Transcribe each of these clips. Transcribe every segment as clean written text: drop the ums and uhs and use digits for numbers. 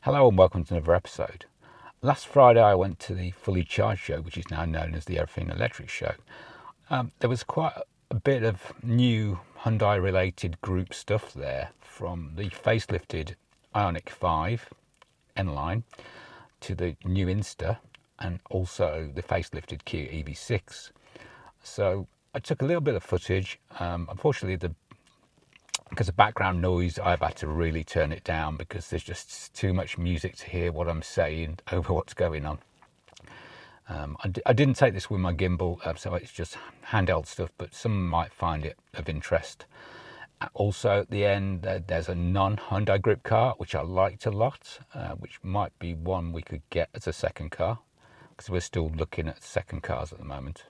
Hello and welcome to another episode. Last Friday I went to the Fully Charged show, which is now known as the Everything Electric show. There was quite a bit of new Hyundai related group stuff there, from the facelifted Ioniq 5 N-Line to the new Inster and also the facelifted Kia EV6. So I took a little bit of footage. Unfortunately, because of background noise, I've had to really turn it down because there's just too much music to hear what I'm saying over what's going on. I didn't take this with my gimbal, so it's just handheld stuff, but some might find it of interest. Also, at the end, there's a non-Hyundai Group car, which I liked a lot, which might be one we could get as a second car, because we're still looking at second cars at the moment.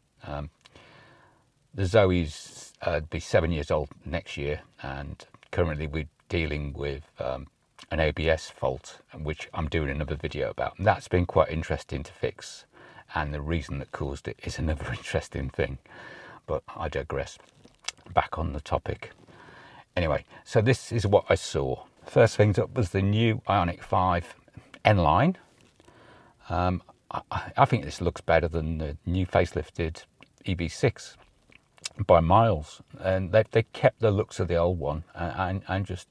The Zoe's be 7 years old next year, and currently we're dealing with an ABS fault, which I'm doing another video about. And that's been quite interesting to fix, and the reason that caused it is another interesting thing. But I digress. Back on the topic. Anyway, so this is what I saw. First things up was the new Ioniq 5 N-Line. I think this looks better than the new facelifted EV6 by miles, and they kept the looks of the old one and just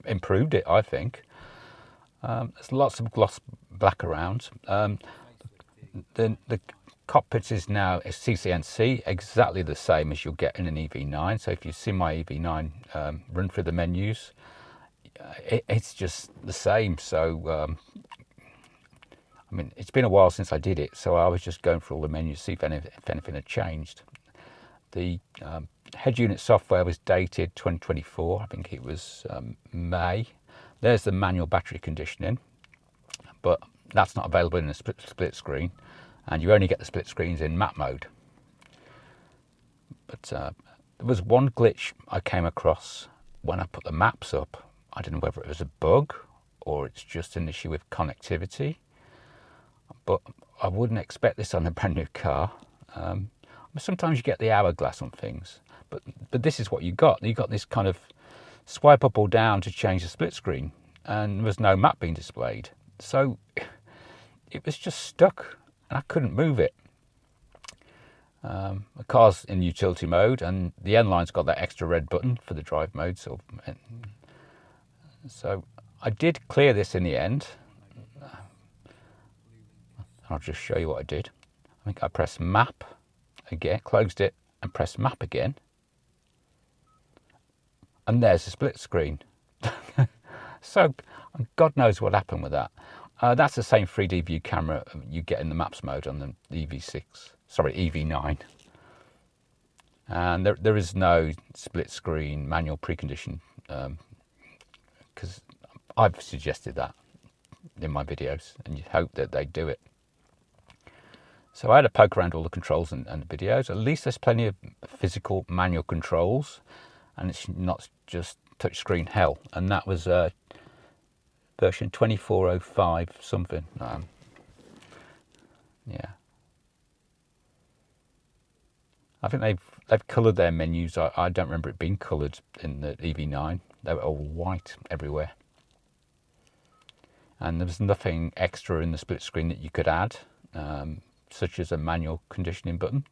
improved it, I think. There's lots of gloss black around. The cockpit is now a CCNC, exactly the same as you'll get in an EV9. So if you see my EV9 run through the menus, it's just the same. So I mean, it's been a while since I did it, so I was just going through all the menus to see if anything had changed. The head unit software was dated 2024. I think it was May. There's the manual battery conditioning, but that's not available in the split screen, and you only get the split screens in map mode. But there was one glitch I came across when I put the maps up. I don't know whether it was a bug or it's just an issue with connectivity, but I wouldn't expect this on a brand new car. Sometimes you get the hourglass on things, but this is what you got. You got this kind of swipe up or down to change the split screen, and there was no map being displayed. So it was just stuck, and I couldn't move it. The car's in utility mode, and the N-Line's got that extra red button for the drive mode. So I did clear this in the end. I'll just show you what I did. I think I pressed map again, closed it and pressed map again, and there's the split screen. So God knows what happened with that. That's the same 3D view camera you get in the maps mode on the EV9, and there is no split screen manual precondition, because I've suggested that in my videos, and you hope that they do it. So I had a poke around all the controls and the videos. At least there's plenty of physical manual controls, and it's not just touchscreen hell. And that was version 2405 something. Yeah, I think they've coloured their menus. I don't remember it being coloured in the EV9. They were all white everywhere, and there was nothing extra in the split screen that you could add. Such as a manual conditioning button,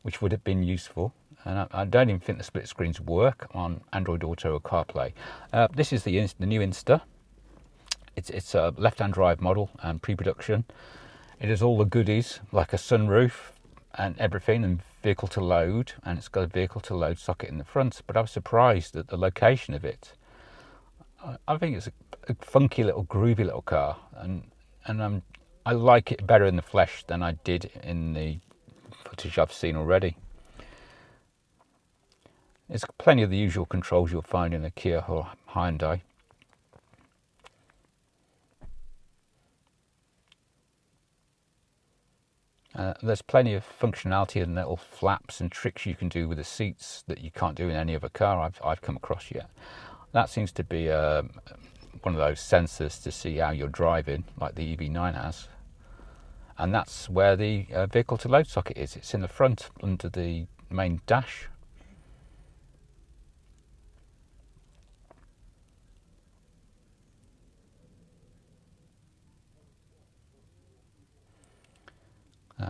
which would have been useful. And I don't even think the split screens work on Android Auto or CarPlay. This is the new Inster. It's a left-hand drive model and pre-production. It has all the goodies, like a sunroof and everything, and vehicle to load, and it's got a vehicle to load socket in the front. But I was surprised at the location of it. I think it's a funky little, groovy little car, and I like it better in the flesh than I did in the footage I've seen already. There's plenty of the usual controls you'll find in a Kia or Hyundai. There's plenty of functionality and little flaps and tricks you can do with the seats that you can't do in any other car I've come across yet. That seems to be one of those sensors to see how you're driving, like the EV9 has. And that's where the vehicle to load socket is. It's in the front under the main dash.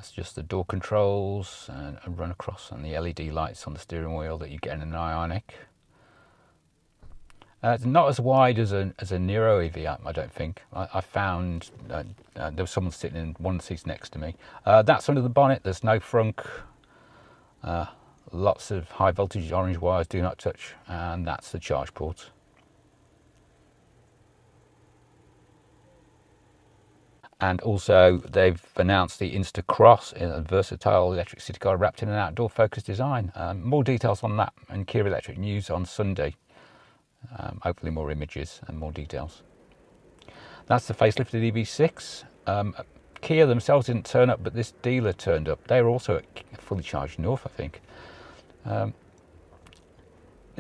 That's just the door controls and run across, and the LED lights on the steering wheel that you get in an Ioniq. It's not as wide as a Nero EV, I don't think. I found there was someone sitting in one of the seats next to me. That's under the bonnet. There's no frunk. Lots of high voltage orange wires, do not touch, and that's the charge port. And also they've announced the Inster Cross, a versatile electric city car wrapped in an outdoor focused design. More details on that in Kia Electric News on Sunday. Hopefully more images and more details. That's the facelifted EV6. Kia themselves didn't turn up, but this dealer turned up. They were also at Fully Charged North, I think.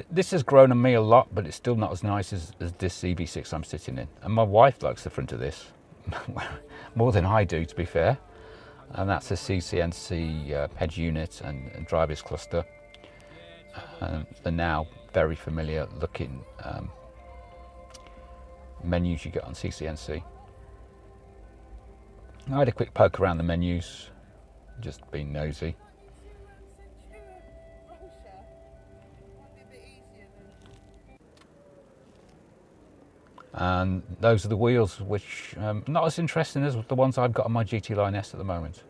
This has grown on me a lot, but it's still not as nice as this EV6 I'm sitting in. And my wife likes the front of this more than I do, to be fair. And that's a CCNC head unit and driver's cluster. The now very familiar looking menus you get on CCNC. I had a quick poke around the menus, just being nosy. And those are the wheels, which not as interesting as the ones I've got on my GT Line S at the moment.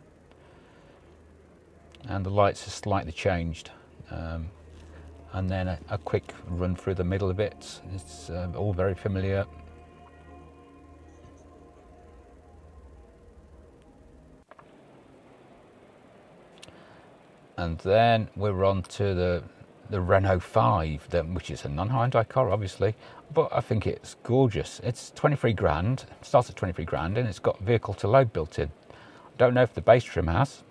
And the lights are slightly changed. And then a quick run through the middle of it. It's all very familiar. And then we're on to the Renault 5, which is a non-Hyundai car, obviously, but I think it's gorgeous. It's 23 grand, starts at 23 grand, and it's got vehicle to load built in. Don't know if the base trim has.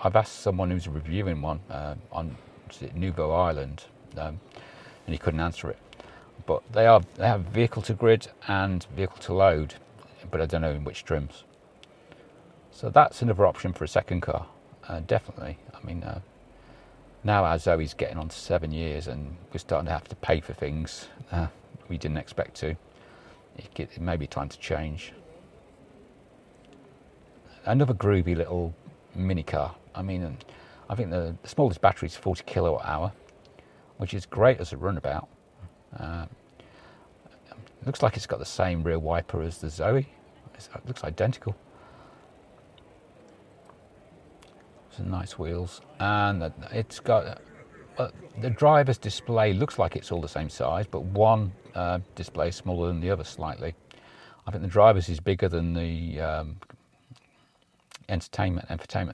I've asked someone who's reviewing one on Nouveau Island, and he couldn't answer it. But they have vehicle to grid and vehicle to load, but I don't know in which trims. So that's another option for a second car, definitely. I mean, now our Zoe's getting on to 7 years and we're starting to have to pay for things we didn't expect to. It may be time to change. Another groovy little mini car. I mean, I think the smallest battery is 40 kilowatt hour, which is great as a runabout. Looks like it's got the same rear wiper as the Zoe. It looks identical. Some nice wheels, and it's got the driver's display looks like it's all the same size, but one display is smaller than the other slightly. I think the driver's is bigger than the infotainment.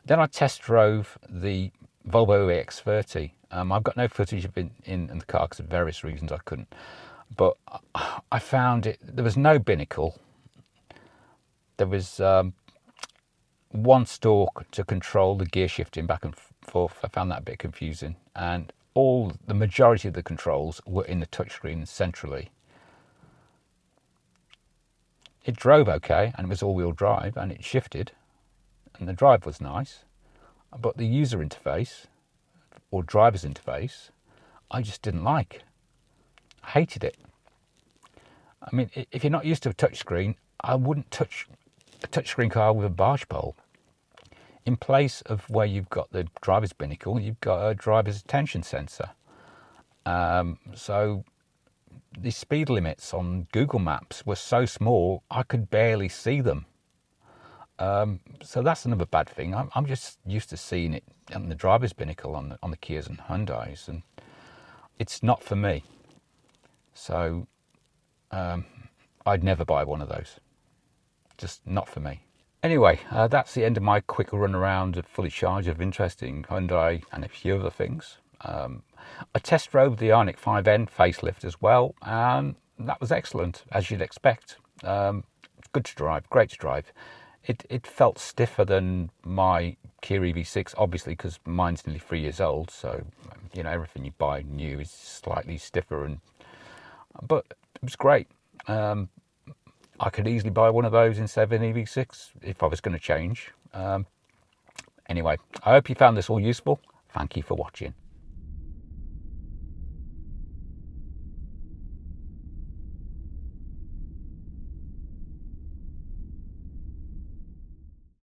Then I test drove the Volvo EX30. I've got no footage of it in the car because of various reasons I couldn't, but I found there was no binnacle. There was one stalk to control the gear shifting back and forth. I found that a bit confusing, and the majority of the controls were in the touchscreen centrally. It drove okay, and it was all-wheel drive, and it shifted, and the drive was nice, but the user interface or driver's interface I just didn't like. I hated it. I mean, if you're not used to a touchscreen, I wouldn't touch a touchscreen car with a barge pole. In place of where you've got the driver's binnacle, you've got a driver's attention sensor. So the speed limits on Google Maps were so small, I could barely see them. So that's another bad thing. I'm just used to seeing it on the driver's binnacle on the Kias and Hyundais, and it's not for me. So I'd never buy one of those. Just not for me. Anyway, that's the end of my quick run around of Fully Charged of interesting Hyundai and a few other things. I test drove the Ioniq 5N facelift as well, and that was excellent, as you'd expect. Good to drive, great to drive. It felt stiffer than my Kia EV6, obviously, because mine's nearly 3 years old, so you know everything you buy new is slightly stiffer, but it was great. I could easily buy one of those instead of an EV6 if I was going to change. Anyway, I hope you found this all useful. Thank you for watching.